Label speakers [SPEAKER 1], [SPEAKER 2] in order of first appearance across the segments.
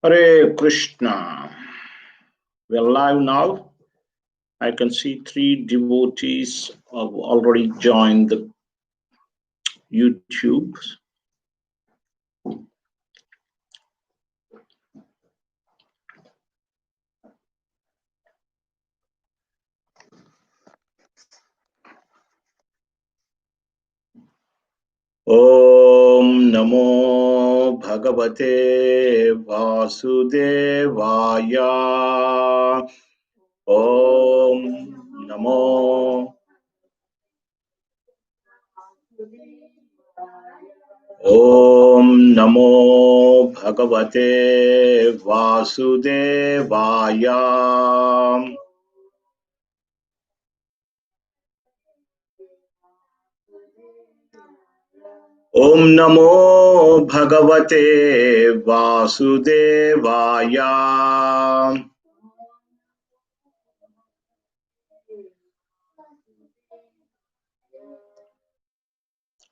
[SPEAKER 1] Hare Krishna. We are live now. I can see three devotees have already joined the YouTube. Om Namo Bhagavate Vasudevaya. Om Namo Om Namo Bhagavate Vasudevaya. Om Namo Bhagavate Vasudevaya.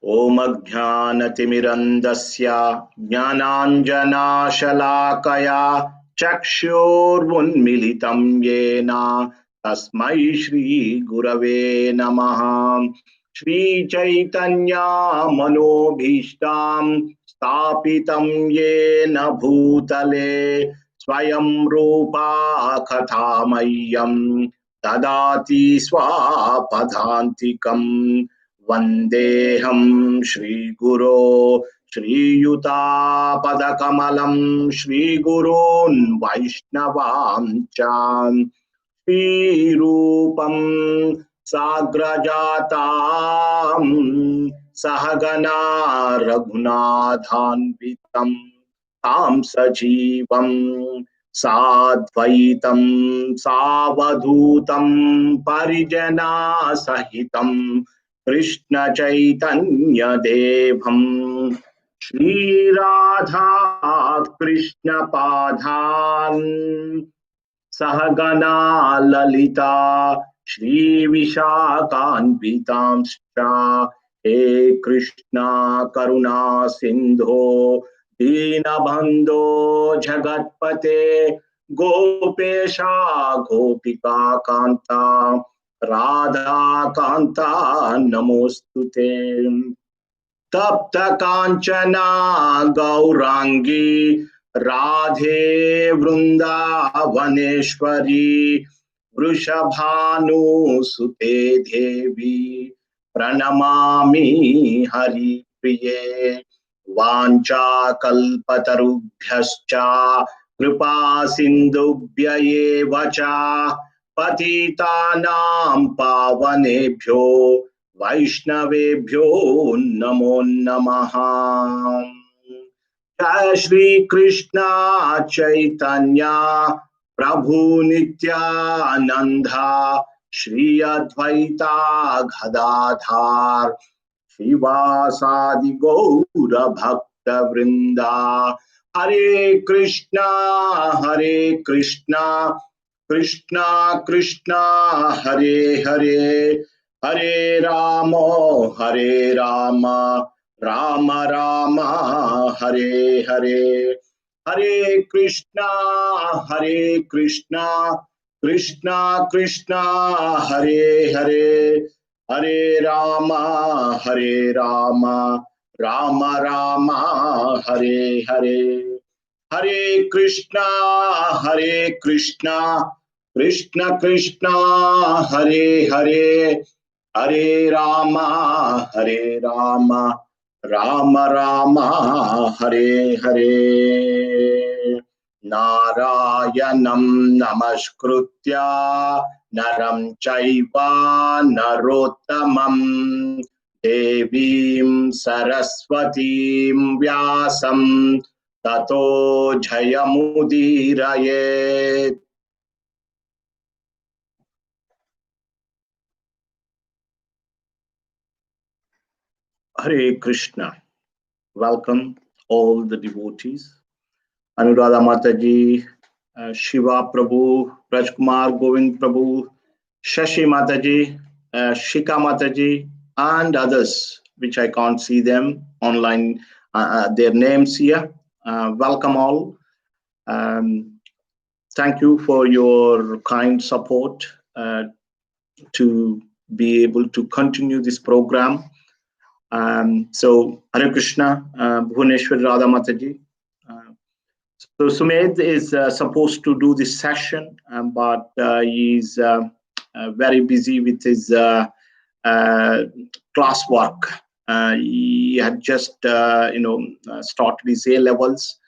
[SPEAKER 1] Om Ajnanaतिमिरन्दस्य ज्ञानाञ्जनाशलाकया चक्षुर्मुन्मिलितं येन तस्मै श्रीगुरवे नमः। श्रीचैतन्य मनोभीष्टां स्थापितं येन भूतले स्वयं रूपा कथामह्यं ददाति स्वापदान्तिकम्। वन्देऽहं श्रीगुरो श्रीयुतापदकमलं श्रीगुरून् वैष्णवांश्च श्रीरूपं साग्रजातां सहगना रघुनाथान्वितं तां सजीवं साद्वैतं सावधूतं परिजनासहितं कृष्ण चैतन्य देवं श्रीराधा कृष्ण पादान् सहगना ललिता श्रीविशाखान्वितांश्च हे कृष्णा करुणा सिन्धो दीनबन्धो जगत्पते गोपेशा गोपिका कान्ता राधा कांता नमोस्तुते। तप्त कांचना गौरांगी राधे वृंदावनेश्वरी वृषभानुसुते देवी प्रणमामि हरिप्रिये। वाञ्छाकल्पतरुभ्यश्च कृपा सिन्धुभ्य एव च पतितानां पावनेभ्यो वैष्णवेभ्यो नमो नमः। जय श्री कृष्ण चैतन्य प्रभु नित्यानंद श्री अद्वैता गदाधर शिवासादि गौर भक्त वृंदा। हरे कृष्णा कृष्णा कृष्णा हरे हरे हरे राम राम राम हरे हरे। हरे कृष्णा कृष्णा कृष्णा हरे हरे हरे राम राम राम हरे हरे। हरे कृष्णा कृष्णा कृष्णा हरे हरे हरे राम राम राम हरे हरे। नारायणं नमस्कृत्य नरं चैव नरोत्तमं देवीं सरस्वतीं व्यासं ततो जयमुदीरयेत्। Hare Krishna. Welcome all the devotees. Anuradha Mataji, Shiva Prabhu, Rajkumar Govind Prabhu, Shashi Mataji, Shika Mataji, and others, which I can't see them online, their names here. Welcome all. Thank you for your kind support to be able to continue this program. So Hare Krishna, Bhuvneshwar Radha Mataji. So Sumedh is supposed to do this session, but he's very busy with his classwork. He had just started his A levels,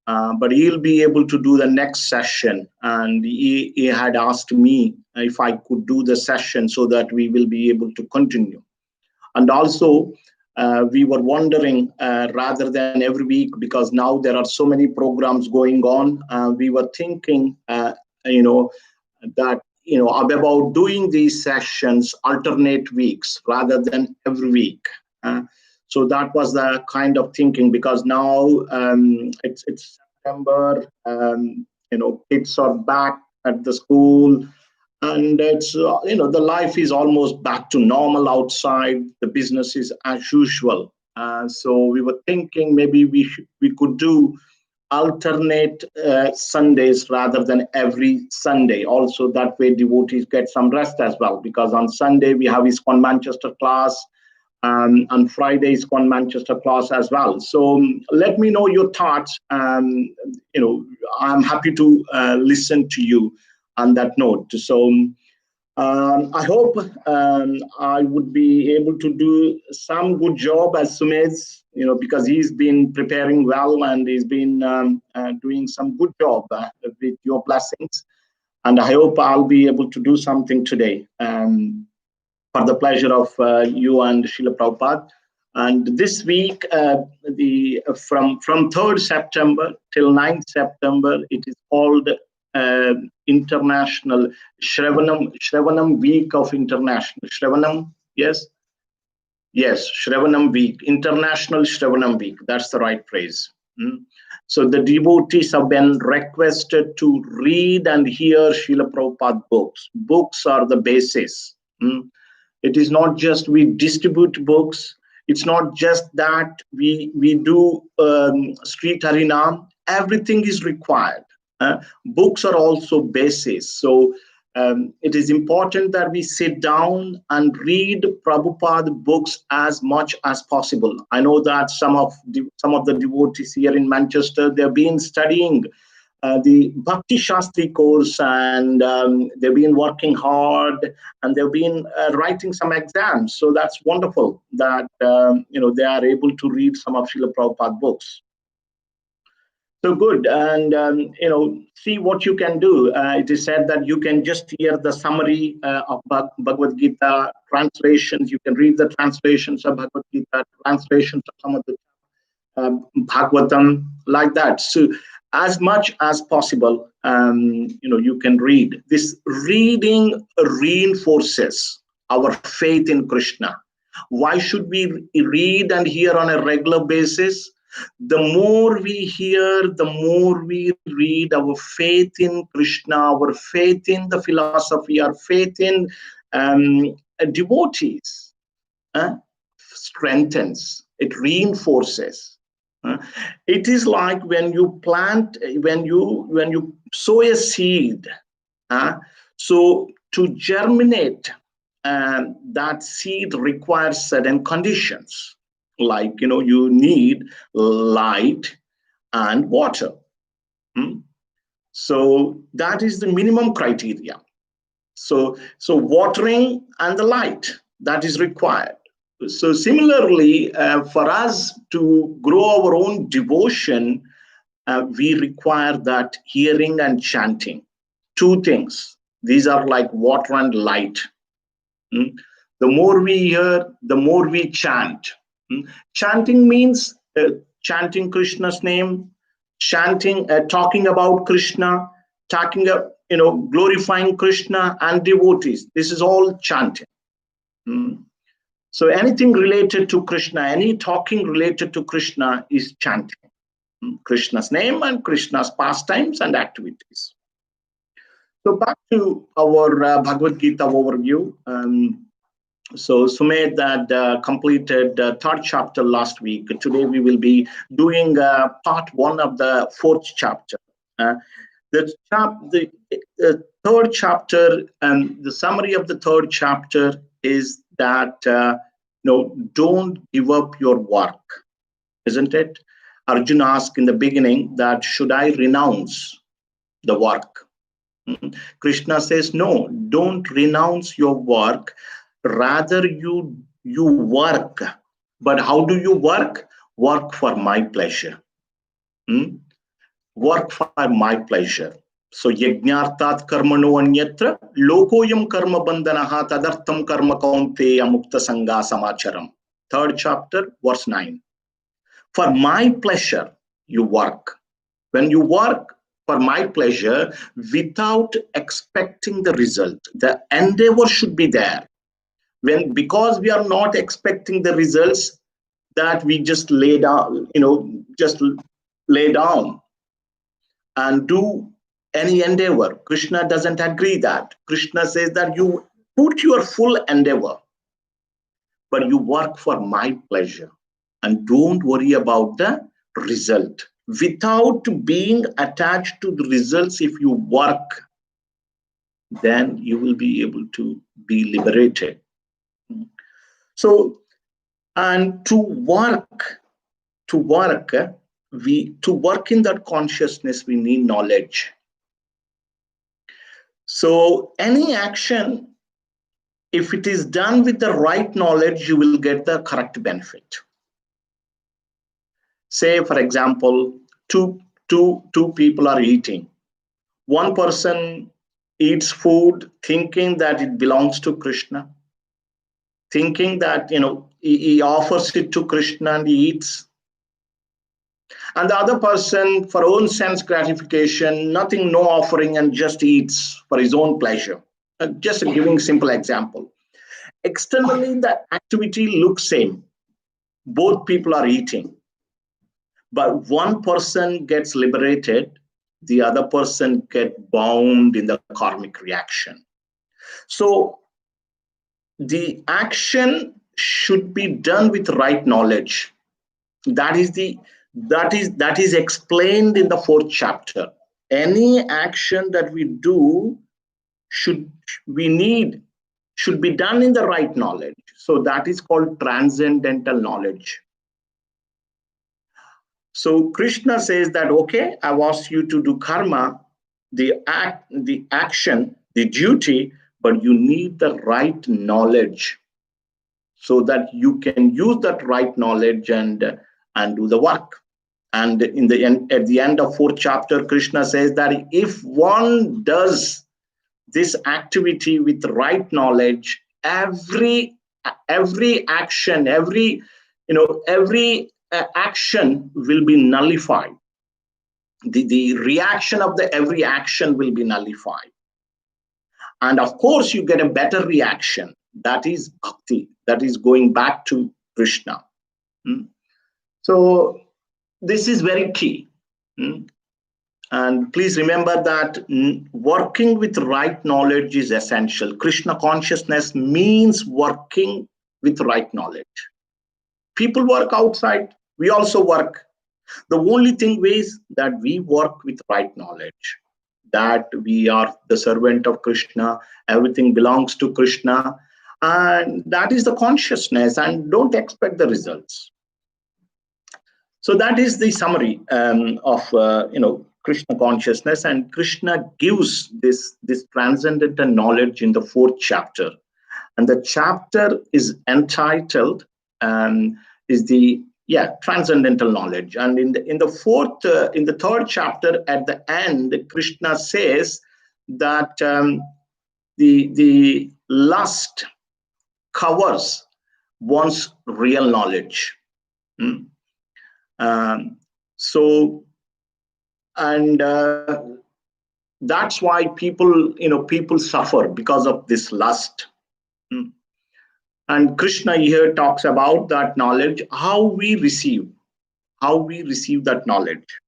[SPEAKER 1] but he'll be able to do the next session. And he had asked me if I could do the session so that we will be able to continue. And also, we were wondering, rather than every week, because now there are so many programs going on, we were thinking, that about doing these sessions alternate weeks rather than every week. So that was the kind of thinking, because now it's September, kids are back at the school, and it's the life is almost back to normal outside. The business is as usual. So we were thinking maybe we could do alternate Sundays rather than every Sunday. Also, that way devotees get some rest as well, because on Sunday we have ISKCON Manchester class, on Friday ISKCON Manchester class as well. So let me know your thoughts. I'm happy to listen to you on that note. So I hope I would be able to do some good job as Sumedh, because he's been preparing well and he's been doing some good job with your blessings. And I hope I'll be able to do something today for the pleasure of you and Srila Prabhupada. And this week, from 3rd September till 9th September, it is called International Shravanam Week of International Shravanam. Yes, Shravanam Week, International Shravanam Week. That's the right phrase. So the devotees have been requested to read and hear Srila Prabhupada books. Books are the basis. It is not just we distribute books. It's not just that we do street harinam. Everything is required. Books are also basis. So it is important that we sit down and read Prabhupada books as much as possible. I know that some of the devotees here in Manchester, they've been studying the Bhakti Shastri course, and they've been working hard, and they've been writing some exams. So that's wonderful that they are able to read some of Srila Prabhupada books. So good, and see what you can do. It is said that you can just hear the summary of Bhagavad Gita translations. You can read the translations of Bhagavad Gita, translations of some of the Bhagavatam, like that. So as much as possible, you can read. This reading reinforces our faith in Krishna. Why should we read and hear on a regular basis? The more we hear, the more we read, our faith in Krishna, our faith in the philosophy, our faith in devotees strengthens. It reinforces. It is like when you plant, when you sow a seed. So to germinate, that seed requires certain conditions. Like, you need light and water. So that is the minimum criteria. So watering and the light, that is required. So similarly, for us to grow our own devotion, we require that hearing and chanting. Two things. These are like water and light. The more we hear, the more we chant. Chanting means chanting Krishna's name, chanting, talking about Krishna, glorifying Krishna and devotees. This is all chanting. So anything related to Krishna, any talking related to Krishna is chanting. Krishna's name and Krishna's pastimes and activities. So back to our Bhagavad Gita overview. So Sumedh had completed the 3rd chapter last week. Today we will be doing part 1 of the 4th chapter. Uh, the third chapter, and the summary of the third chapter is that don't give up your work, isn't it? Arjuna asked in the beginning that should I renounce the work? Krishna says no, don't renounce your work. Rather, you work. But how do you work? Work for my pleasure. Work for my pleasure. So yajnartat karmano anyatra lokoyam karma bandhanaha tadartham karma kaunteya mukta sangha samacharam. Third chapter, verse 9. For my pleasure, you work. When you work for my pleasure without expecting the result, the endeavor should be there. Because we are not expecting the results, that we just lay down, just lay down and do any endeavor. Krishna doesn't agree that. Krishna says that you put your full endeavor, but you work for my pleasure and don't worry about the result. Without being attached to the results, if you work, then you will be able to be liberated. So, and to work in that consciousness, we need knowledge. So any action, if it is done with the right knowledge, you will get the correct benefit. Say, for example, two people are eating. One person eats food thinking that it belongs to Krishna, thinking that he offers it to Krishna and he eats. And the other person, for own sense gratification, nothing, no offering, and just eats for his own pleasure. Just giving simple example. Externally, the activity looks same. Both people are eating. But one person gets liberated, the other person gets bound in the karmic reaction. So the action should be done with right knowledge. That is explained in the fourth chapter. Any action that we do should be done in the right knowledge. So that is called transcendental knowledge. So Krishna says that, okay, I've asked you to do karma, the action, the duty, but you need the right knowledge so that you can use that right knowledge and do the work. And at the end of fourth chapter, Krishna says that if one does this activity with right knowledge, every action, every action will be nullified. The reaction of every action will be nullified. And of course, you get a better reaction. That is bhakti. That is going back to Krishna. So this is very key. And please remember that working with right knowledge is essential. Krishna consciousness means working with right knowledge. People work outside. We also work. The only thing is that we work with right knowledge, that we are the servant of Krishna, everything belongs to Krishna, and that is the consciousness, and don't expect the results. So that is the summary of Krishna consciousness, and Krishna gives this transcendental knowledge in the fourth chapter, and the chapter is entitled transcendental knowledge. And in the third chapter, at the end, Krishna says that the lust covers one's real knowledge. That's why people suffer because of this lust. And Krishna here talks about that knowledge, how we receive that knowledge.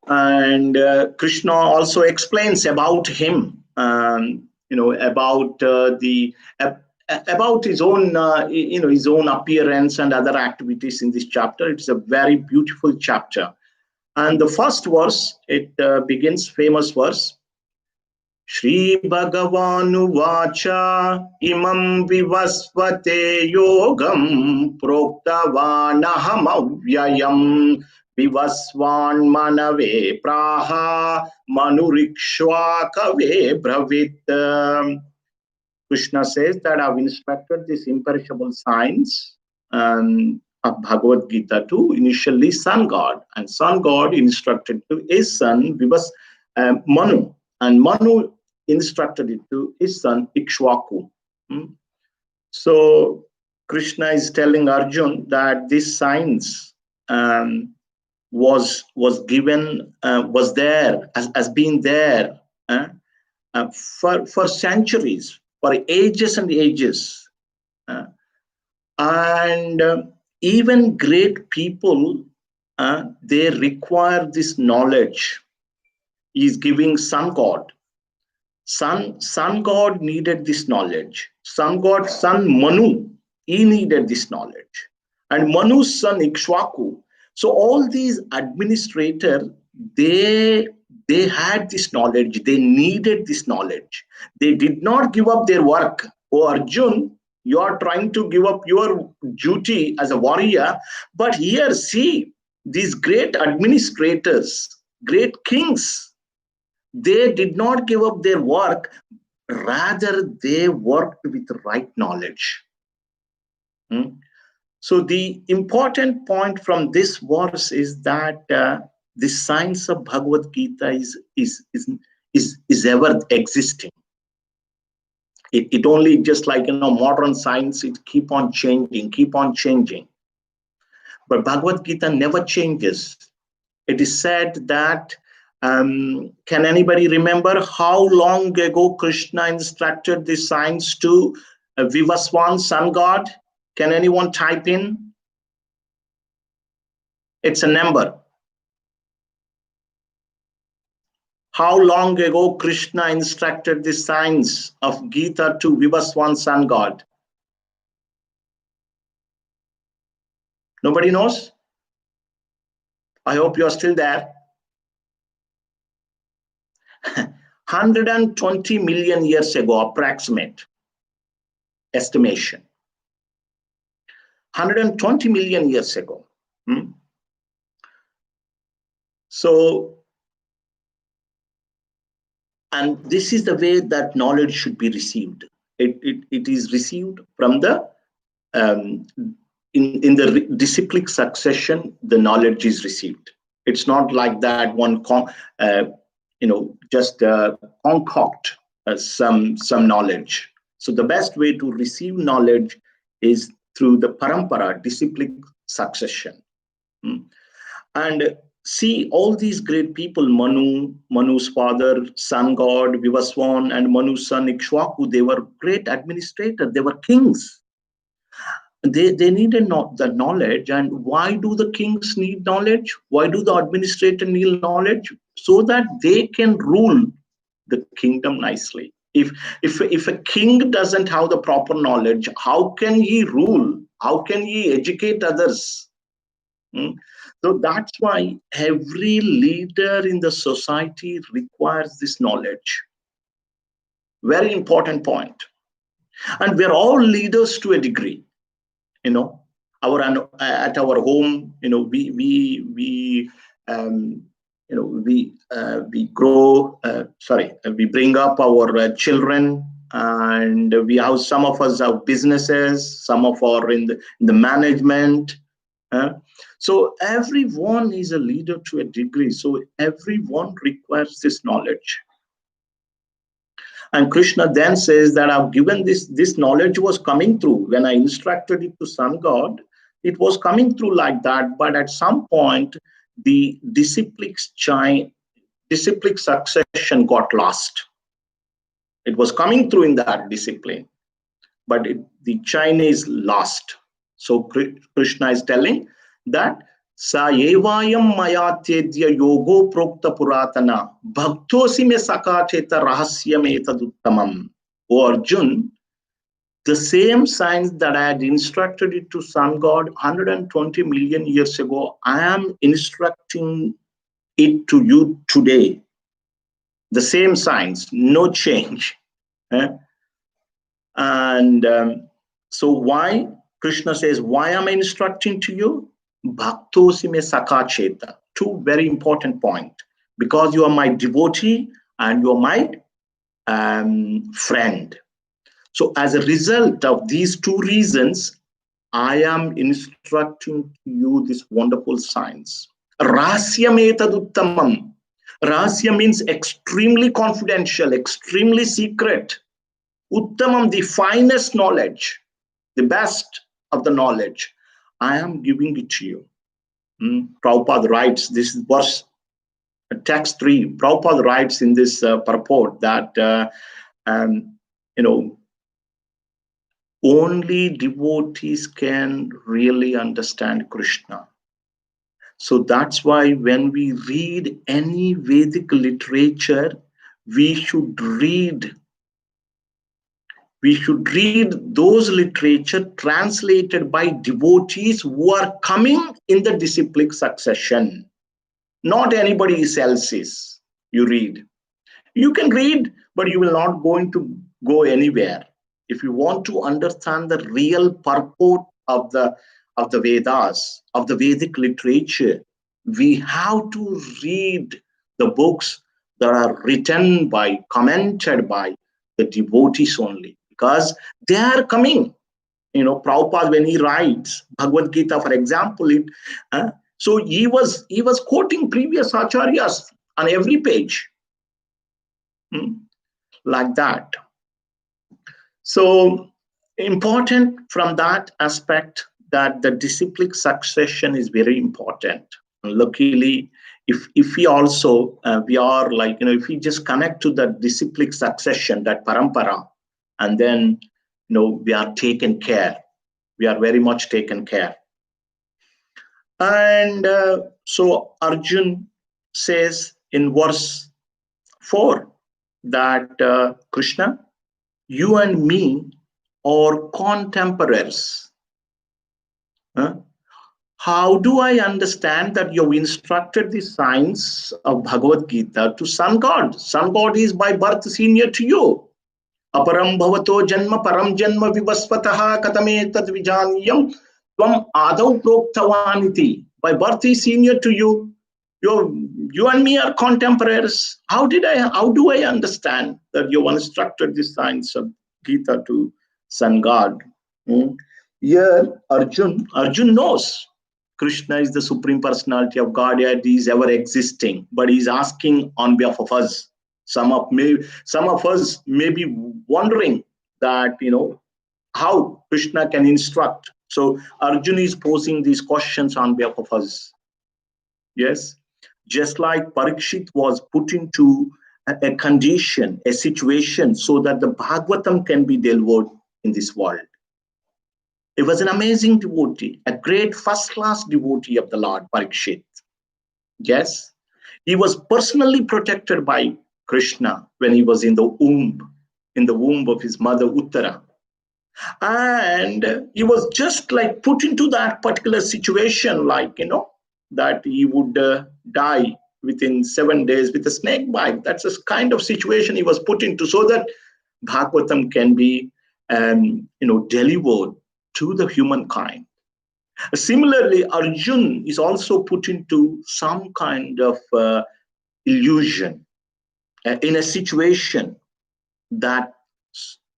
[SPEAKER 1] And Krishna also explains about him, about his own, his own appearance and other activities in this chapter. It's a very beautiful chapter. And the first verse, it begins, famous verse. Shri Bhagavanu Vacha imam vivasvate yogam proktavanaham avyayam vivasvan manave praha manurikshvakave bravit. Krishna says that I've instructed this imperishable science of Bhagavad Gita to initially sun god, and sun god instructed to his son Manu, and Manu instructed it to his son Ikshvaku. So Krishna is telling Arjun that this science was given, was there, has been there for centuries, for ages and ages. And even great people, they require this knowledge. He is giving sun god. Sun god needed this knowledge. Sun Manu, he needed this knowledge. And Manu's son Ikshvaku. So all these administrators, they had this knowledge. They needed this knowledge. They did not give up their work. Oh, Arjun, you are trying to give up your duty as a warrior. But here, see, these great administrators, great kings, they did not give up their work. Rather, they worked with the right knowledge. So the important point from this verse is that the science of Bhagavad Gita is ever existing. It only, just like modern science, it keep on changing. But Bhagavad Gita never changes. It is said that, can anybody remember how long ago Krishna instructed the science to Vivaswan, sun god? Can anyone type in? It's a number. How long ago Krishna instructed the science of Gita to Vivaswan, sun god? Nobody knows? I hope you are still there. 120 million years ago, approximate estimation. 120 million years ago. So, and this is the way that knowledge should be received. It is received from the in the disciplic succession. The knowledge is received. It's not like that one just concoct some knowledge. So the best way to receive knowledge is through the parampara, disciplic succession. And see, all these great people, Manu's father, sun god, Vivaswan, and Manu's son, Ikshvaku, they were great administrators. They were kings. They needed the knowledge. And why do the kings need knowledge? Why do the administrators need knowledge? So that they can rule the kingdom nicely. If a king doesn't have the proper knowledge, how can he rule? How can he educate others? So that's why every leader in the society requires this knowledge. Very important point. And we're all leaders to a degree. At our home, we grow. We bring up our children, and we have, some of us have businesses, some of us are in the management. So everyone is a leader to a degree. So everyone requires this knowledge. And Krishna then says that I've given this knowledge was coming through. When I instructed it to sun god, it was coming through like that. But at some point, the disciplic succession got lost. It was coming through in that discipline, but the chain is lost. So Krishna is telling that Sa evayam mayatedya yogo prokta puratana bhaktosi me sakacheta rahasyam etaduttamam. O Arjun, the same science that I had instructed it to sun god 120 million years ago, I am instructing it to you today. The same science, no change. And so why? Krishna says, why am I instructing to you? Bhaktosi me sakha cheta. Two very important points. Because you are my devotee and you are my friend. So as a result of these two reasons, I am instructing you this wonderful science. Rasyam etaduttamam. Rahasya means extremely confidential, extremely secret. Uttamam, the finest knowledge, the best of the knowledge. I am giving it to you. Prabhupada writes, this is verse, text 3. Prabhupada writes in this purport that, only devotees can really understand Krishna. So that's why when we read any Vedic literature, we should read those literature translated by devotees who are coming in the disciplic succession, not anybody else's. You read. You can read, but you will not going to go anywhere. If you want to understand the real purport of the Vedas, of the Vedic literature, we have to read the books that are written by, commented by the devotees only, because they are coming. Prabhupada, when he writes Bhagavad Gita, for example, so he was quoting previous acharyas on every page, like that. So important from that aspect, that the disciplic succession is very important. And luckily, if we also we are like, if we just connect to the disciplic succession, that parampara, and then we are taken care. We are very much taken care. And so Arjun says in verse 4 that Krishna, you and me are contemporaries. How do I understand that you've instructed the science of Bhagavad Gita to Sun God? Sun God is by birth senior to you. Aparam bhavato janma param janma vivasvataha katame tad vijaniyam tvam adau proktavaniti. By birth is senior to you. You and me are contemporaries. How do I understand that you instructed the science of Gita to Sun God? Here, Arjun knows Krishna is the Supreme Personality of Godhead. He is ever existing, but he's asking on behalf of us. Some of us may be wondering that how Krishna can instruct. So Arjun is posing these questions on behalf of us. Yes. Just like Parikshit was put into a condition, a situation, so that the Bhagavatam can be delivered in this world. He was an amazing devotee, a great first-class devotee of the Lord, Parikshit. Yes, he was personally protected by Krishna when he was in the womb of his mother Uttara. And he was just like put into that particular situation, like, that he would die within 7 days with a snake bite. That's a kind of situation he was put into, so that Bhagavatam can be, delivered to the humankind. Similarly, Arjun is also put into some kind of illusion in a situation that,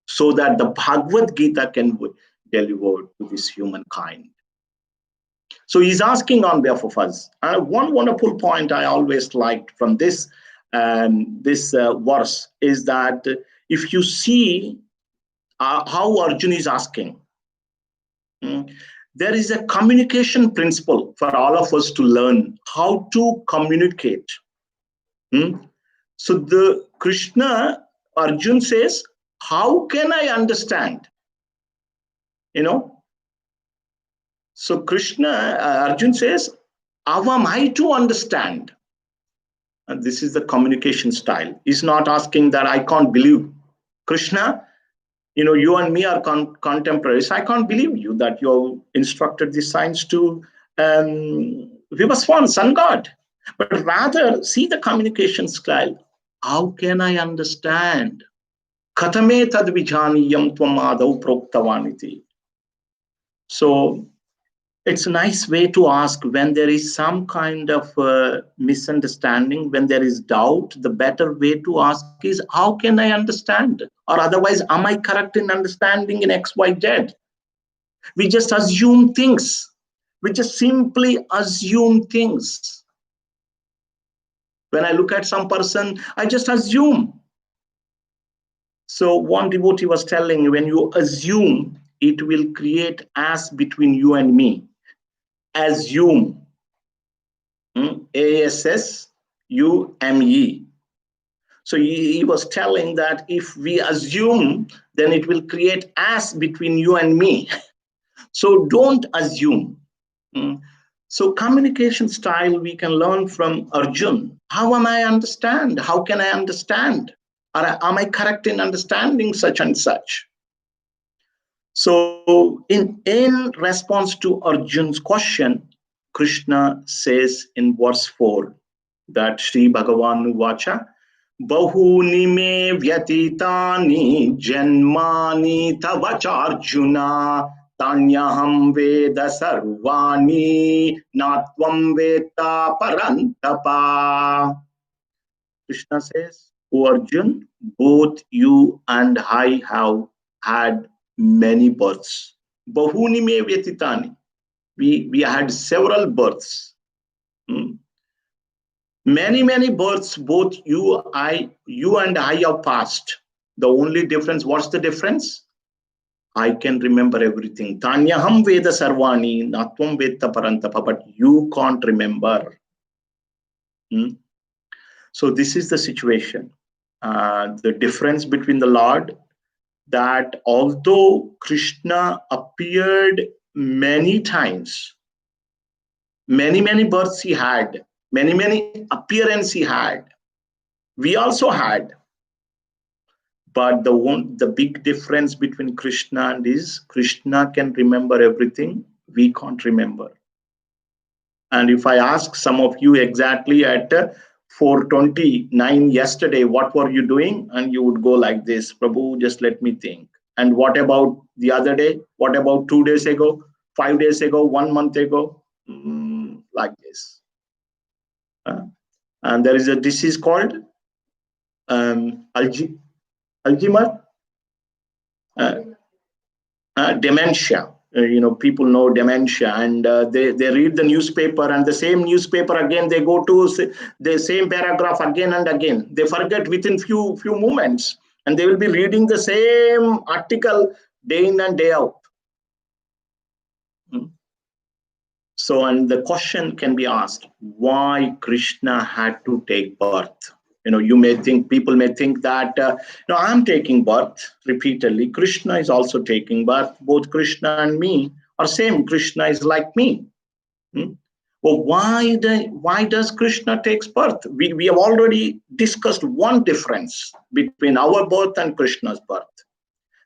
[SPEAKER 1] so that the Bhagavad Gita can be delivered to this humankind. So he's asking on behalf of us. One wonderful point I always liked from this verse is that if you see how Arjun is asking, there is a communication principle for all of us to learn how to communicate. So the Arjun says, how can I understand? So Arjun says, how am I to understand? And this is the communication style. He's not asking that I can't believe. Krishna, you and me are contemporaries. I can't believe you that you instructed the science to Vivaswan, Sun God. But rather, see the communication style. How can I understand? Katame tad vijaniyam tvam adau proktavaniti. So it's a nice way to ask when there is some kind of misunderstanding, when there is doubt. The better way to ask is, how can I understand? Or otherwise, am I correct in understanding in X, Y, Z? We just assume things. We just simply assume things. When I look at some person, I just assume. So one devotee was telling, when you assume, it will create as between you and me. Assume. ASSUME. So he was telling that if we assume, then it will create as between you and me. So don't assume. So communication style we can learn from Arjun. How am I understand? How can I understand? Or am I correct in understanding such and such? So in response to Arjun's question, Krishna says in verse 4 that Sri Bhagavan Vacha Bahuni me vyatitani janmani tavacharjuna tanyaham veda sarvani natvam veta parantapa. Krishna says, O Arjun, both you and I have had many births. Bahuni me vyatitani. We had several births. Many births, both you and I have passed. The only difference, what's the difference? I can remember everything. Tanyaham veda sarvani, natvam veta parantapa, but you can't remember. So this is the situation. The difference between the Lord, that although Krishna appeared many times, many births he had, many appearances he had, we also had. But the big difference between Krishna and is, Krishna can remember everything, we can't remember. And if I ask some of you exactly at 4:29 yesterday, what were you doing? And you would go like this, Prabhu, just let me think. And what about the other day? What about 2 days ago, 5 days ago, 1 month ago? Like this. And there is a disease called Alzheimer, dementia. People know dementia, and they read the newspaper, and the same newspaper again, they go to the same paragraph again and again. They forget within few moments, and they will be reading the same article day in and day out. So, and the question can be asked, why Krishna had to take birth? People may think that, I'm taking birth repeatedly. Krishna is also taking birth. Both Krishna and me are same. Krishna is like me. Well, why does Krishna takes birth? We have already discussed one difference between our birth and Krishna's birth,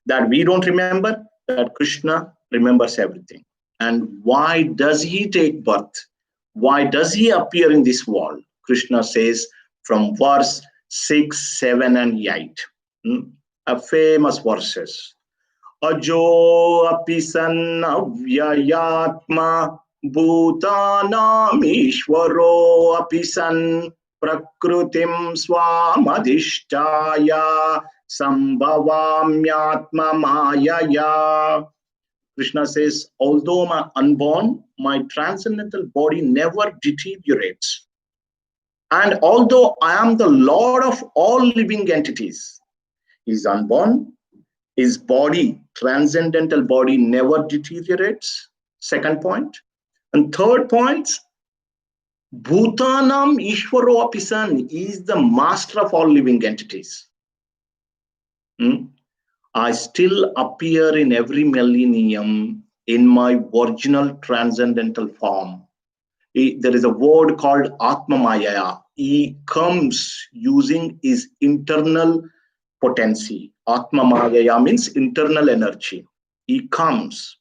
[SPEAKER 1] that we don't remember, that Krishna remembers everything. And why does he take birth? Why does he appear in this world? Krishna says from verse 6, 7, and 8, a famous verses. Ajo apisan avyayatma bhutanam ishvaro apisan prakrutim swamadhishtaya sambhavamyatma mayaya. Krishna says, although I'm unborn, my transcendental body never deteriorates. And although I am the Lord of all living entities, he's unborn, his body, transcendental body, never deteriorates. Second point. And third point, Bhutanam Ishvaro Apisan is the master of all living entities. I still appear in every millennium in my original transcendental form. There is a word called Atma Maya. He comes using his internal potency. Atma Maya means internal energy. He comes.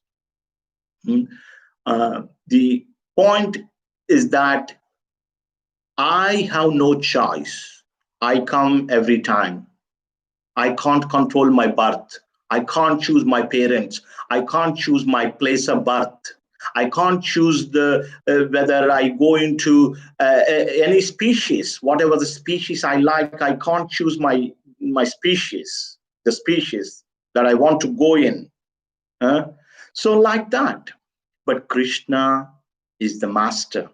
[SPEAKER 1] The point is that I have no choice. I come every time. I can't control my birth. I can't choose my parents. I can't choose my place of birth. I can't choose the whether I go into any species, whatever the species I like. I can't choose my species, the species that I want to go in. So like that. But Krishna is the master.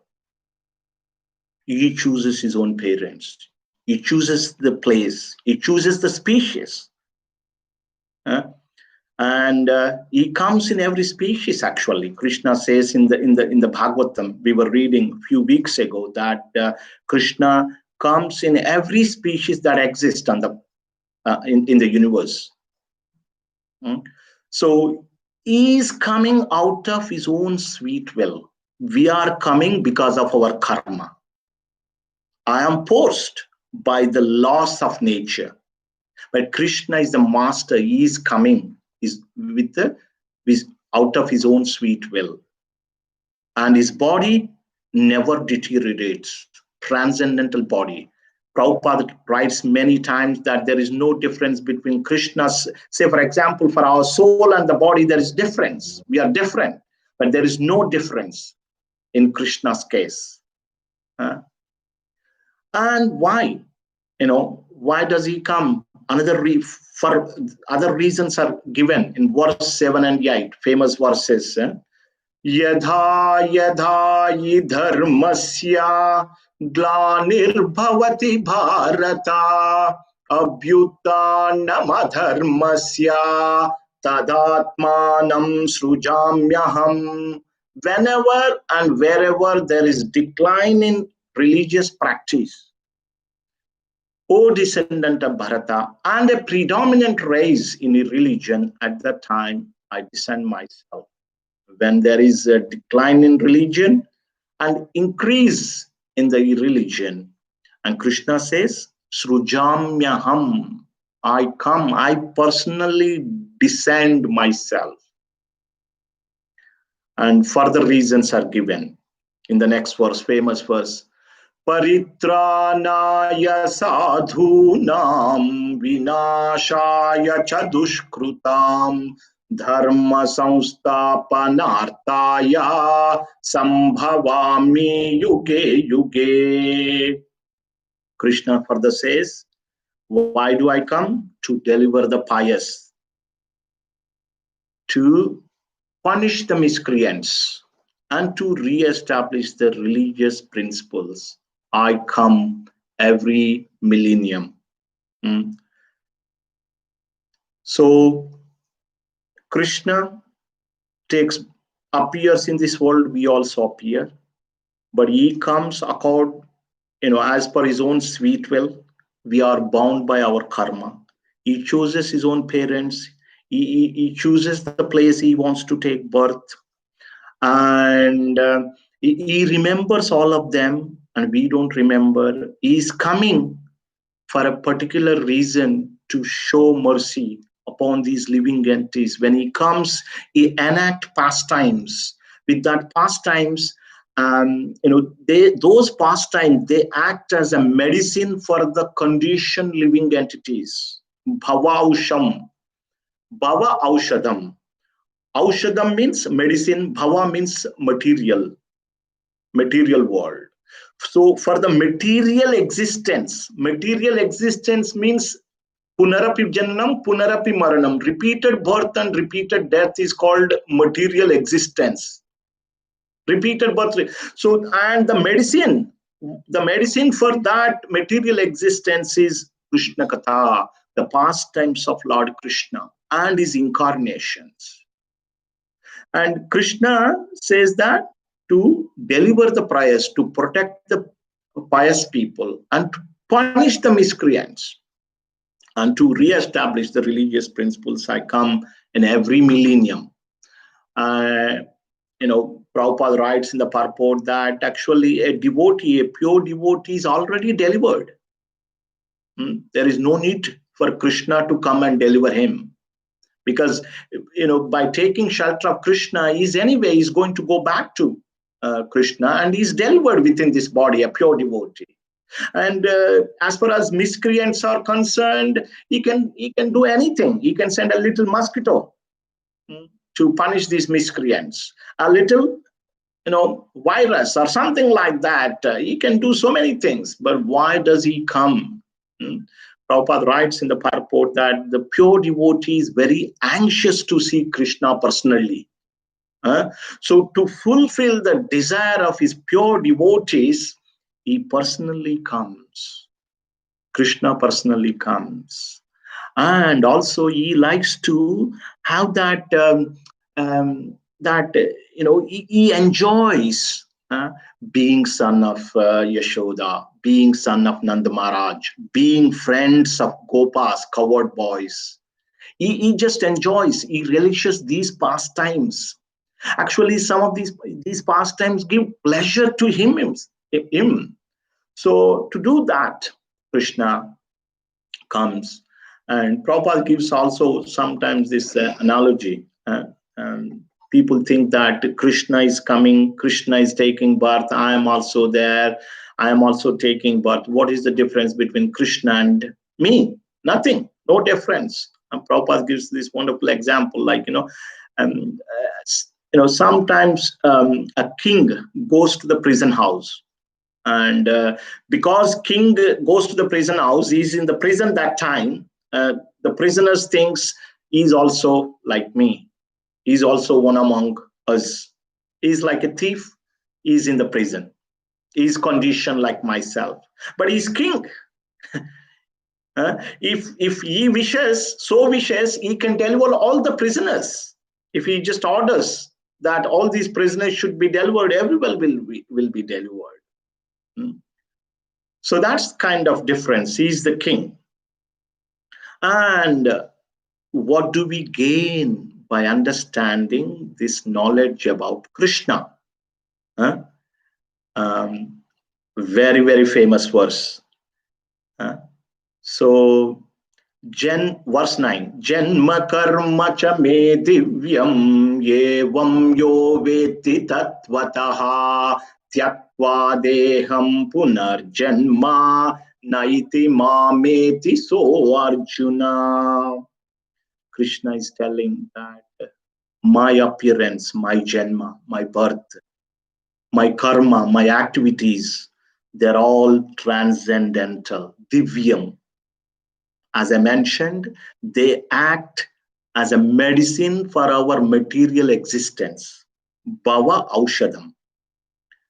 [SPEAKER 1] He chooses his own parents. He chooses the place. He chooses the species. And he comes in every species. Actually, Krishna says in the Bhagavatam we were reading a few weeks ago that Krishna comes in every species that exists on the in the universe. So he is coming out of his own sweet will. We are coming because of our karma. I am forced by the laws of nature, but Krishna is the master. He is coming is with out of his own sweet will, and his body never deteriorates. Transcendental body. Prabhupada writes many times that there is no difference between Krishna's, say for example, for our soul and the body, there is difference. We are different, but there is no difference in Krishna's case. And why? Why does he come? For other reasons are given in verse 7 and 8, famous verses. Yadha yadha hi dharmasya glanirbhavati bharata abhyutanam adharmasya tadatmanam srujamyaham. Whenever and wherever there is decline in religious practice, O descendant of Bharata, and a predominant race in a religion, at that time I descend myself. When there is a decline in religion and increase in the religion, and Krishna says, Srujamyaham, I come, I personally descend myself. And further reasons are given in the next verse, famous verse. Paritranaya sadhunam vinashaya cha dushkrutam dharma samstapanartaya sambhavami yuge yuge. Krishna further says, why do I come? To deliver the pious, to punish the miscreants, and to re-establish the religious principles. I come every millennium. So Krishna appears in this world, we also appear, but he comes as per his own sweet will. We are bound by our karma. He chooses his own parents. He chooses the place he wants to take birth, and he remembers all of them, and we don't remember. He is coming for a particular reason to show mercy upon these living entities. When he comes, he enacts pastimes. With that pastimes, those pastimes, they act as a medicine for the conditioned living entities. Bhava aushadam. Aushadam means medicine, bhava means material world. So for the material existence means punarapi janam, punarapi maranam. Repeated birth and repeated death is called material existence. Repeated birth. So, and the medicine for that material existence is Krishna Katha, the pastimes of Lord Krishna and his incarnations. And Krishna says that to deliver the pious, to protect the pious people, and to punish the miscreants, and to re-establish the religious principles. I come in every millennium. Prabhupada writes in the purport that actually a pure devotee is already delivered. There is no need for Krishna to come and deliver him. Because, by taking shelter of Krishna, he's going to go back to Krishna, and he's delivered within this body, a pure devotee. And as far as miscreants are concerned, he can do anything. He can send a little mosquito to punish these miscreants, a little virus or something like that. He can do so many things, but why does he come? Prabhupada writes in the purport that the pure devotee is very anxious to see Krishna personally. So to fulfill the desire of his pure devotees, he personally comes. Krishna personally comes. And also he likes to have that, he enjoys being son of Yashoda, being son of Nanda Maharaj, being friends of Gopas, coward boys. He just enjoys, he relishes these pastimes. Actually, some of these pastimes give pleasure to him. So to do that, Krishna comes. And Prabhupada gives also sometimes this analogy. People think that Krishna is coming, Krishna is taking birth, I am also there, I am also taking birth. What is the difference between Krishna and me? Nothing, no difference. And Prabhupada gives this wonderful example, like, sometimes a king goes to the prison house. And because king goes to the prison house, he's in the prison that time. The prisoners thinks he's also like me. He's also one among us. He's like a thief. He's in the prison. He's conditioned like myself. But he's king. If he wishes, he can deliver all the prisoners. If he just orders that all these prisoners should be delivered, everyone will be delivered. So that's kind of difference. He's the king. And what do we gain by understanding this knowledge about Krishna? Very, very famous verse. So, verse 9. Janma karma cha me divyam yevam yo veti tatvataha tyaktva deham punarjanma naiti mameti so Arjuna. Krishna is telling that my appearance, my janma, my birth, my karma, my activities, they're all transcendental, divyam. As I mentioned, they act as a medicine for our material existence. Bhava aushadam.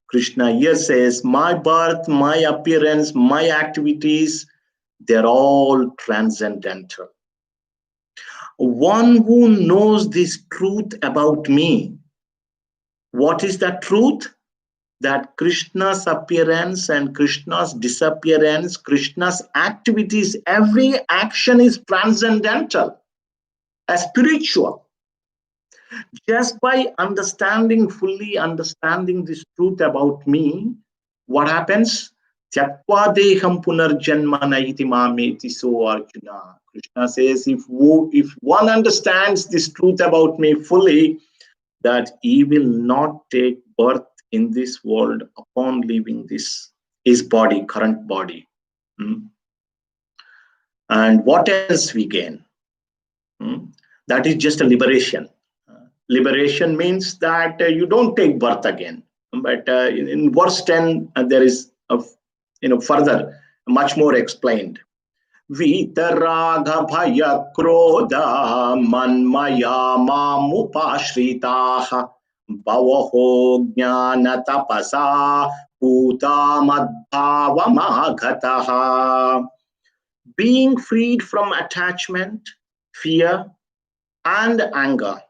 [SPEAKER 1] Krishna here says, my birth, my appearance, my activities, they're all transcendental. One who knows this truth about me, what is that truth? That Krishna's appearance and Krishna's disappearance, Krishna's activities, every action is transcendental, spiritual. Just by fully understanding this truth about me, what happens? Tyaktva deham punarjanma naiti mameti so Arjuna. Krishna says, if one understands this truth about me fully, that he will not take birth in this world upon leaving his body, current body. And what else we gain? That is just a liberation. Liberation means that you don't take birth again. But in verse 10, there is further, much more explained. Vitaraga bhaya krodha manmaya mamupashritaha bhavaho jnana tapasa bhutamadbhavamagataha. Being freed from attachment, fear, and anger,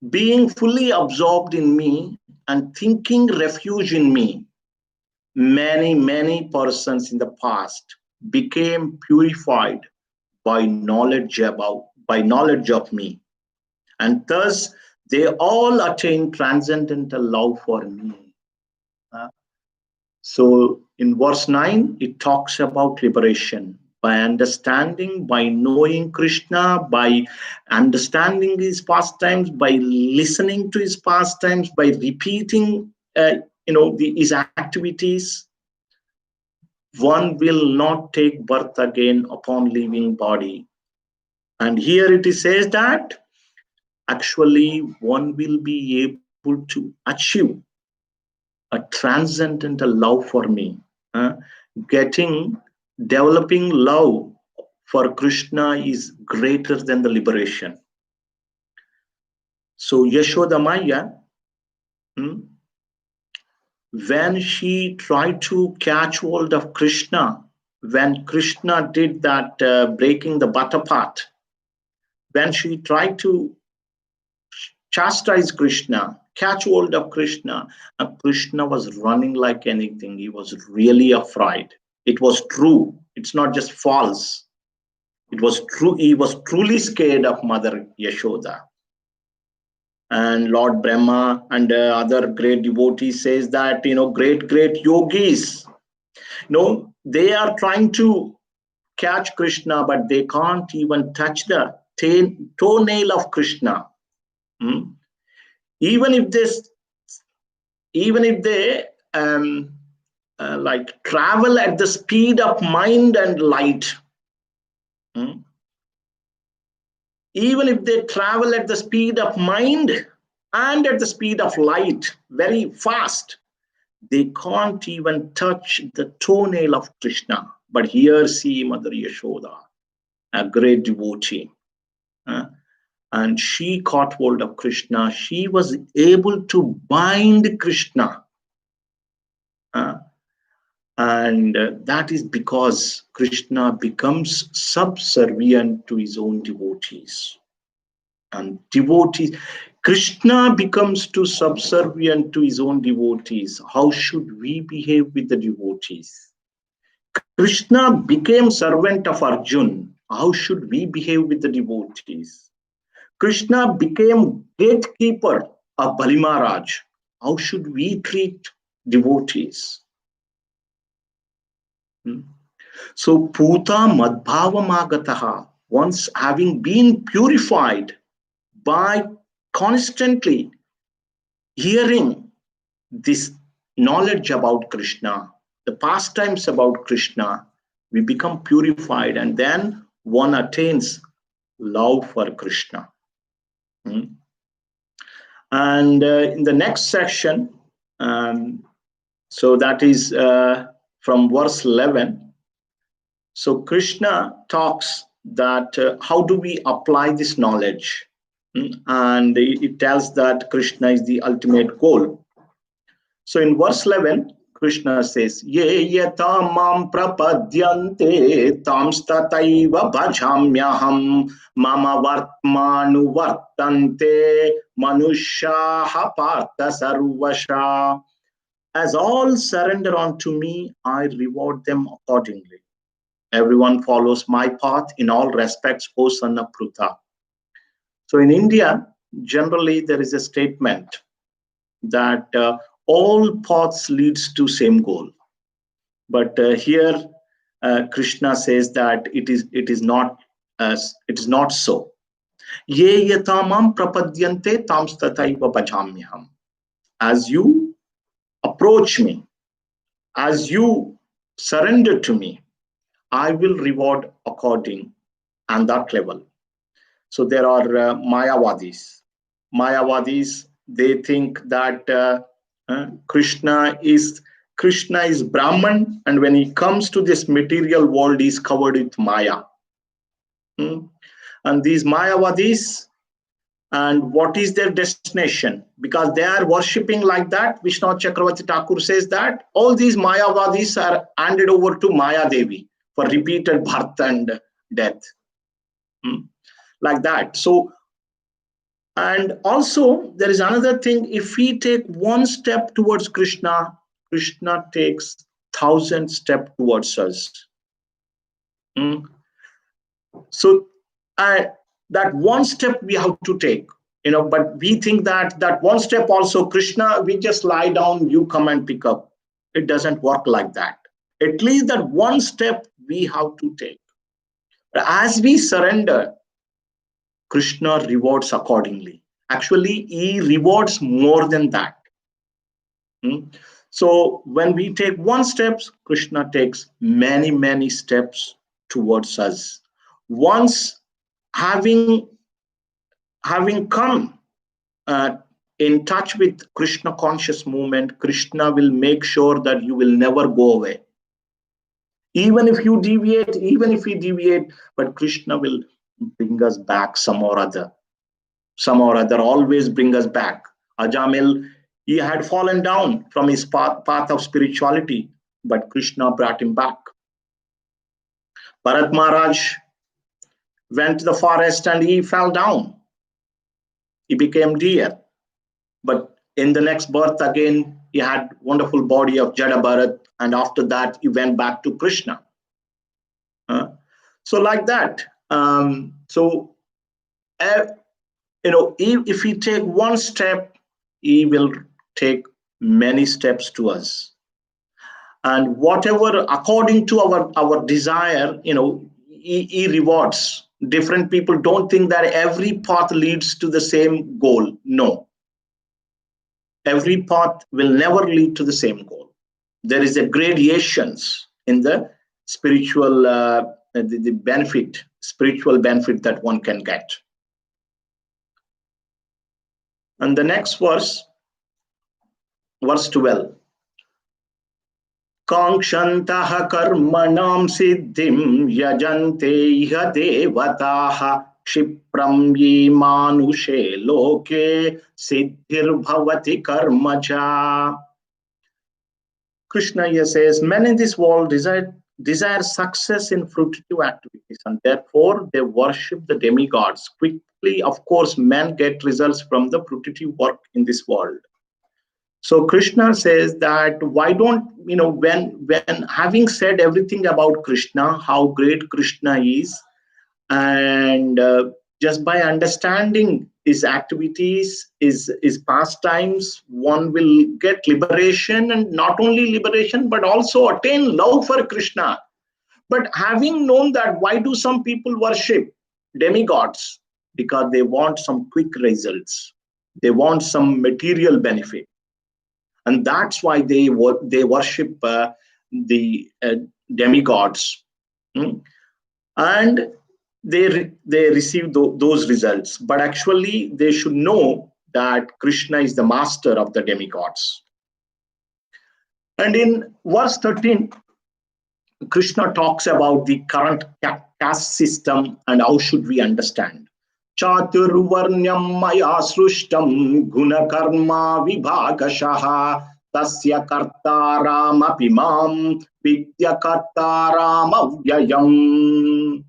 [SPEAKER 1] being fully absorbed in me and thinking refuge in me, many persons in the past became purified by knowledge of me, and thus they all attain transcendental love for me. So in verse 9 it talks about liberation by understanding, by knowing Krishna, by understanding his pastimes, by listening to his pastimes, by repeating his activities, one will not take birth again upon leaving body. And here it says that actually one will be able to achieve a transcendental love for me. Developing love for Krishna is greater than the liberation. So Yashoda Maya, when she tried to catch hold of Krishna, when Krishna did that breaking the butter pot, when she tried to chastise Krishna, catch hold of Krishna, and Krishna was running like anything. He was really afraid. It was true. It's not just false. It was true. He was truly scared of Mother Yashoda. And Lord Brahma and other great devotees says that, great yogis, they are trying to catch Krishna, but they can't even touch the toenail of Krishna. Even if they like travel at the speed of mind and light, even if they travel at the speed of mind and at the speed of light very fast, they can't even touch the toenail of Krishna. But here see Mother Yashoda, a great devotee, and she caught hold of Krishna. She was able to bind Krishna, and that is because Krishna becomes subservient to his own devotees. And Krishna becomes too subservient to his own devotees. How should we behave with the devotees? Krishna became servant of Arjuna. How should we behave with the devotees? Krishna became gatekeeper of Bali Maharaj. How should we treat devotees? So Puta Madbhavamagataha, once having been purified by constantly hearing this knowledge about Krishna, the pastimes about Krishna, we become purified, and then one attains love for Krishna. And in the next section, so that is from verse 11. So Krishna talks that how do we apply this knowledge? And it tells that Krishna is the ultimate goal. So in verse 11, Krishna says, Ye yata mam prapadyante tamstataiva bhajamyaham mama vartmanu vartante manushyaha partha sarvasha. As all surrender unto me, I reward them accordingly. Everyone follows my path in all respects, O son of Pruta. So in India, generally there is a statement that all paths leads to same goal. But here Krishna says that it is not so. Ye yatamam prapadyante tamstataiva bhajamyaham. As you approach me, as you surrender to me, I will reward according and that level. So there are Mayavadis. Mayavadis, they think that Krishna is Brahman, and when he comes to this material world, he's covered with Maya. And these Mayavadis, and what is their destination? Because they are worshipping like that, Vishnu Chakravarti Thakur says that all these Mayavadis are handed over to Maya Devi for repeated birth and death. Like that. So, and also there is another thing. If we take one step towards Krishna, Krishna takes 1,000 steps towards us. So that one step we have to take, but we think that one step also Krishna, we just lie down, you come and pick up. It doesn't work like that. At least that one step we have to take. But as we surrender, Krishna rewards accordingly. Actually, he rewards more than that. So when we take one step, Krishna takes many, many steps towards us. Once having come uh, in touch with Krishna conscious movement, Krishna will make sure that you will never go away. Even if you deviate, even if we deviate, but Krishna will bring us back some or other, always bring us back. Ajamil, he had fallen down from his path of spirituality, but Krishna brought him back. Bharat Maharaj went to the forest and he fell down. He became deer. But in the next birth again, he had wonderful body of Jada Bharat, and after that, he went back to Krishna. So like that. If we take one step, he will take many steps to us. And whatever, according to our desire, he rewards. Different people don't think that every path leads to the same goal. No. Every path will never lead to the same goal. There is a gradations in the spiritual spiritual benefit that one can get. And the next verse 12. Kankshantah karmanam siddhim yajante iha devataha Kshipram ye manushe loke siddhir bhavati karmaja. Krishna here says, men in this world desire success in fruitive activities, and therefore they worship the demigods. Quickly, of course, men get results from the fruitive work in this world. So Krishna says that why don't, when having said everything about Krishna, how great Krishna is, and just by understanding his activities, his pastimes, one will get liberation, and not only liberation, but also attain love for Krishna. But having known that, why do some people worship demigods? Because they want some quick results. They want some material benefit. And that's why they worship the demigods. And they receive those results. But actually, they should know that Krishna is the master of the demigods. And in verse 13, Krishna talks about the current caste system and how should we understand. Chaturvarnyam maya srushtam gunakarma vibhagashaha tasya kartaram apimam vidya kartaram avyayam.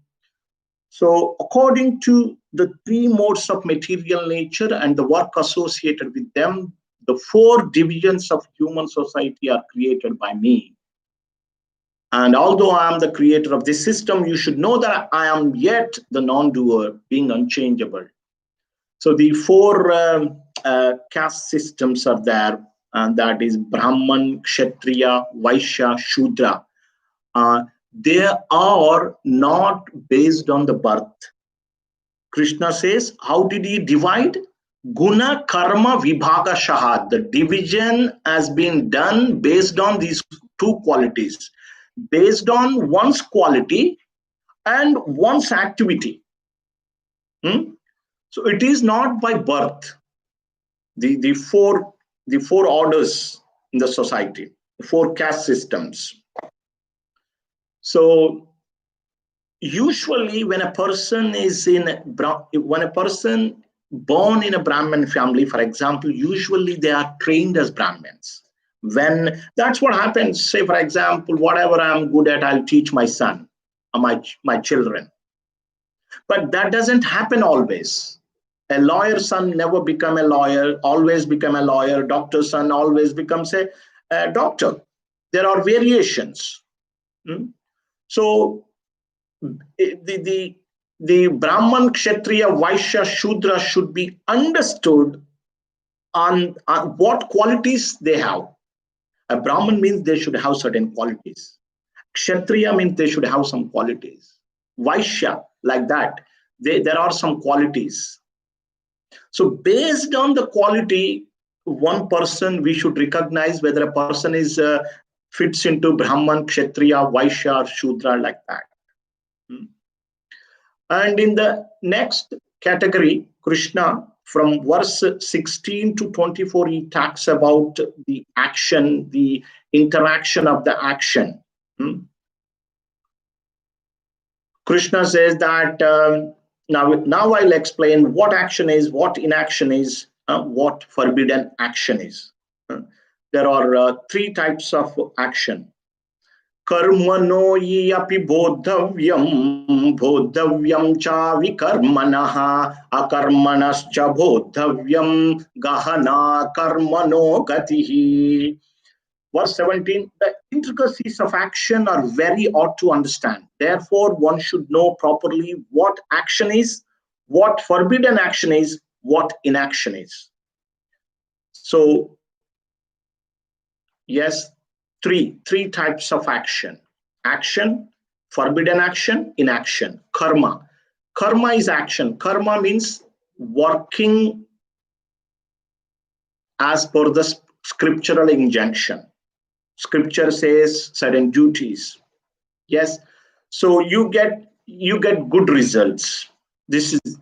[SPEAKER 1] So according to the three modes of material nature and the work associated with them, the four divisions of human society are created by me. And although I am the creator of this system, you should know that I am yet the non-doer, being unchangeable. So the four caste systems are there, and that is Brahman, Kshatriya, Vaishya, Shudra. They are not based on the birth. Krishna says, how did he divide? Guna, karma, vibhaga, shahad. The division has been done based on these two qualities, based on one's quality and one's activity. So it is not by birth. The four orders in the society, the four caste systems. So usually when a person born in a Brahmin family, for example, usually they are trained as Brahmins. When that's what happens, say for example, whatever I'm good at, I'll teach my son or my children. But that doesn't happen always. A lawyer's son never become a lawyer, always become a lawyer. Doctor's son always becomes a doctor. There are variations. So the Brahman, Kshatriya, Vaishya, Shudra should be understood on what qualities they have. A Brahman means they should have certain qualities. Kshatriya means they should have some qualities. Vaishya, like that, there are some qualities. So based on the quality, one person we should recognize whether a person is fits into Brahman, Kshatriya, Vaishya, or Shudra, like that. And in the next category, Krishna, from verse 16 to 24, he talks about the action, the interaction of the action. Krishna says that now I'll explain what action is, what inaction is, what forbidden action is. There are three types of action. Karmano yapi bodhavyam cha vikarmanaha akarmanascha bodhavyam gahana karmano gatihi. Verse 17, the intricacies of action are very odd to understand. Therefore, one should know properly what action is, what forbidden action is, what inaction is. So, yes, three types of action. Action, forbidden action, inaction. Karma. Karma is action. Karma means working as per the scriptural injunction. Scripture says certain duties. Yes. So you get good results. This is,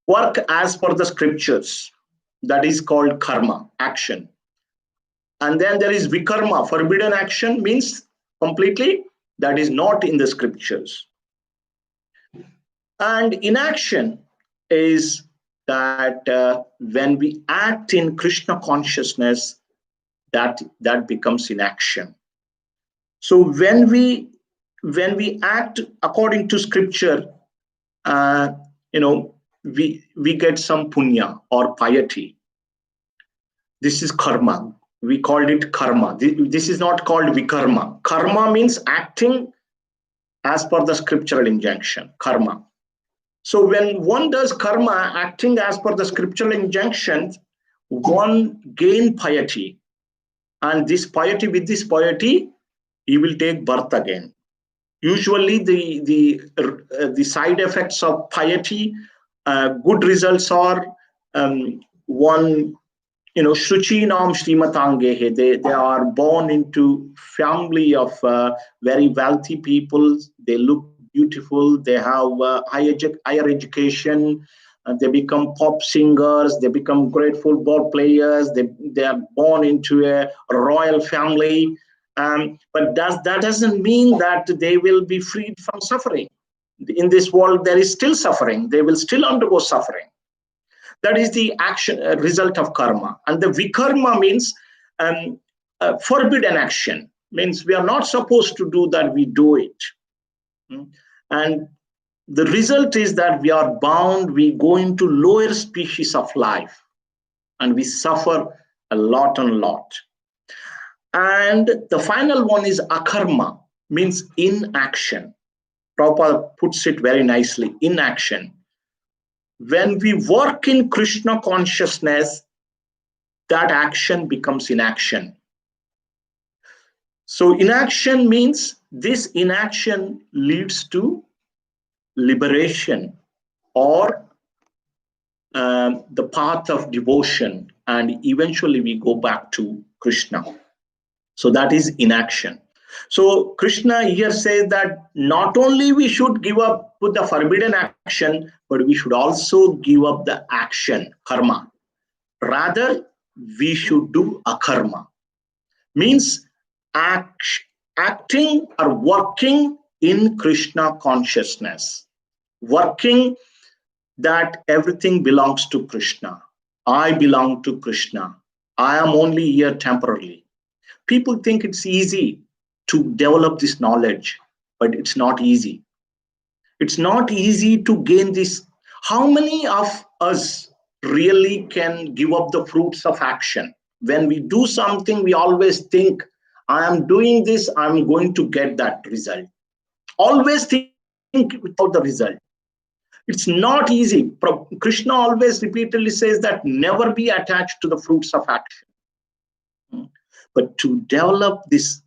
[SPEAKER 1] work as per the scriptures. That is called karma, action. And then there is vikarma, forbidden action, means completely that is not in the scriptures. And inaction is that when we act in Krishna consciousness, that becomes inaction. So when we act according to scripture, we get some punya or piety. This is karma. We called it karma. This is not called vikarma. Karma means acting as per the scriptural injunction, karma. So when one does karma, acting as per the scriptural injunctions, one gain piety. And with this piety, he will take birth again. Usually the side effects of piety, good results are one, Shuchi Nam Srimatangehe. They are born into family of very wealthy people. They look beautiful. They have higher education. They become pop singers. They become great football players. They are born into a royal family. But that doesn't mean that they will be freed from suffering. In this world, there is still suffering. They will still undergo suffering. That is the action result of karma. And the vikarma means forbidden action. Means we are not supposed to do that, we do it. And the result is that we are bound, we go into lower species of life, and we suffer a lot and lot. And the final one is akarma, means inaction. Prabhupada puts it very nicely, inaction. When we work in Krishna consciousness, that action becomes inaction. So inaction means this inaction leads to liberation or the path of devotion, and eventually we go back to Krishna. So that is inaction. So Krishna here says that not only we should give up with the forbidden action, but we should also give up the action, karma. Rather, we should do akarma. Means acting or working in Krishna consciousness. Working that everything belongs to Krishna. I belong to Krishna. I am only here temporarily. People think it's easy to develop this knowledge, but it's not easy. It's not easy to gain this. How many of us really can give up the fruits of action? When we do something, we always think, I am doing this, I'm going to get that result. Always think without the result. It's not easy. Krishna always repeatedly says that never be attached to the fruits of action. But to develop this,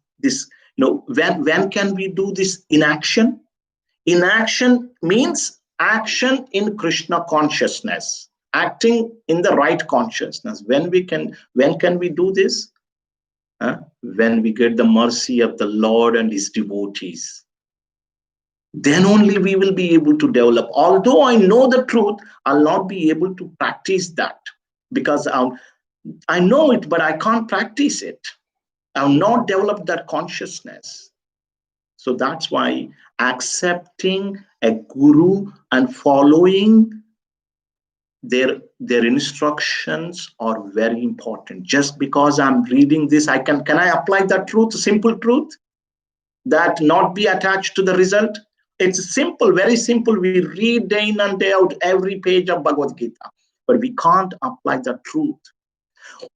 [SPEAKER 1] when can we do this in action? Inaction means action in Krishna consciousness. acting in the right consciousness. When can we do this? When we get the mercy of the Lord and his devotees. Then only we will be able to develop. Although I know the truth, I'll not be able to practice that because I know it, but I can't practice it. I've not developed that consciousness. So that's why accepting a guru and following their instructions are very important. Just because I'm reading this, can I apply that truth, simple truth, that not be attached to the result? It's simple, very simple. We read day in and day out every page of Bhagavad Gita, but we can't apply the truth.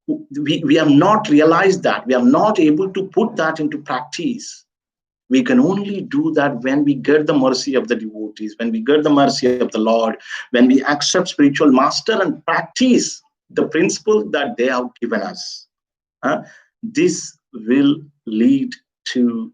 [SPEAKER 1] We have not realized that. We are not able to put that into practice. We can only do that when we get the mercy of the devotees, when we get the mercy of the Lord, when we accept spiritual master and practice the principle that they have given us. This will lead to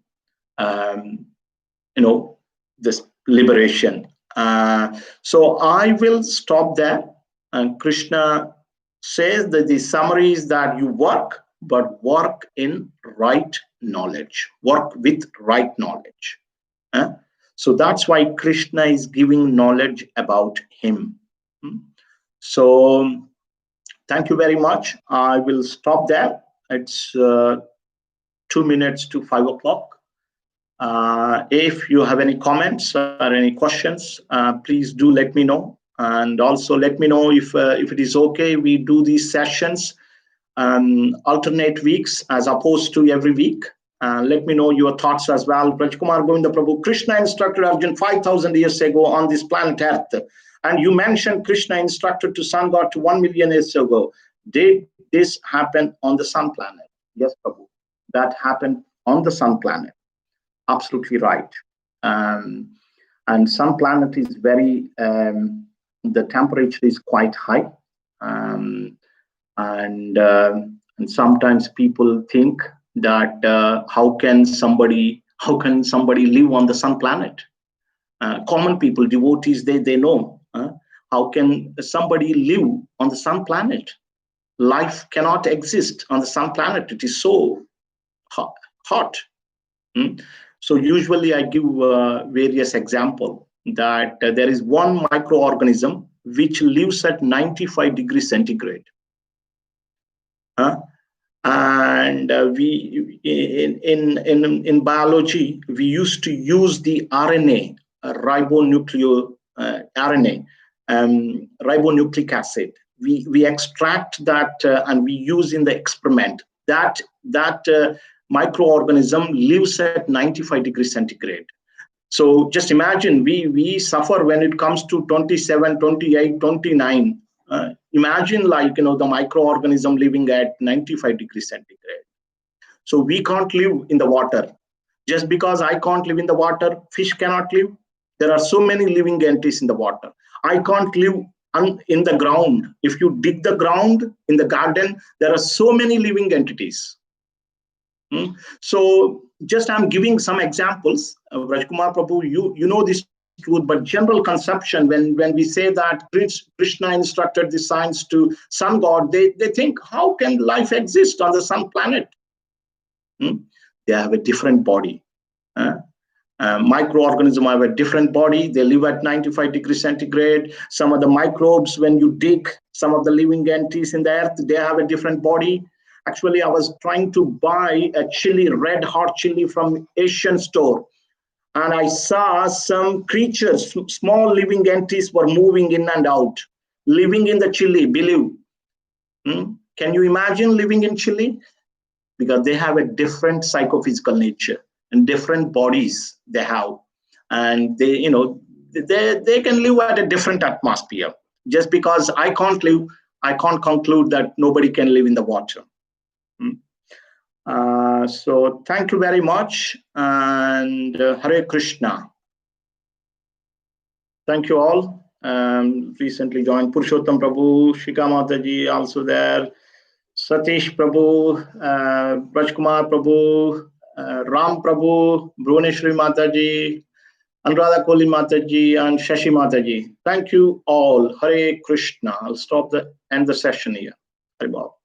[SPEAKER 1] this liberation. So I will stop there. And Krishna says that the summary is that you work, but work in right knowledge. Work with right knowledge. So that's why Krishna is giving knowledge about him. So thank you very much. I will stop there. It's 2 minutes to 5 o'clock. If you have any comments or any questions, please do let me know. And also let me know if it is okay, we do these sessions alternate weeks as opposed to every week. Let me know your thoughts as well. Rajkumar Govinda Prabhu, Krishna instructed Arjuna 5,000 years ago on this planet Earth. And you mentioned Krishna instructed to sun god to 1 million years ago. Did this happen on the sun planet? Yes, Prabhu. That happened on the sun planet. Absolutely right. And sun planet is very, the temperature is quite high. And sometimes people think that how can somebody live on the sun planet? Common people, devotees, they know. How can somebody live on the sun planet? Life cannot exist on the sun planet. It is so hot. So usually I give various examples that there is one microorganism which lives at 95 degrees centigrade. And we in biology, we used to use the RNA, ribonucleic acid. We extract that and we use in the experiment. That microorganism lives at 95 degrees centigrade. So just imagine we suffer when it comes to 27, 28, 29. Imagine the microorganism living at 95 degrees centigrade. So we can't live in the water. Just because I can't live in the water, fish cannot live. There are so many living entities in the water. I can't live in the ground. If you dig the ground in the garden, there are so many living entities. So just I'm giving some examples. Rajkumar Prabhu, you know this truth, but general conception, when we say that Krishna instructed the science to sun god, they think, how can life exist on the sun planet? They have a different body. Microorganisms have a different body. They live at 95 degrees centigrade. Some of the microbes, when you dig, some of the living entities in the earth, they have a different body. Actually, I was trying to buy a chili, red hot chili from Asian store. And I saw some creatures, small living entities were moving in and out, living in the chili, believe. Can you imagine living in chili? Because they have a different psychophysical nature and different bodies they have. And they can live at a different atmosphere. Just because I can't live, I can't conclude that nobody can live in the water. So thank you very much, and Hare Krishna. Thank you all. Recently joined Purushottam Prabhu, Shika Mataji also there, Satish Prabhu, Rajkumar Prabhu, Ram Prabhu, Bhuvaneshwari Mataji, Anuradha Koli Mataji and Shashi Mataji. Thank you all. Hare Krishna. I'll end the session here. Hare Bol.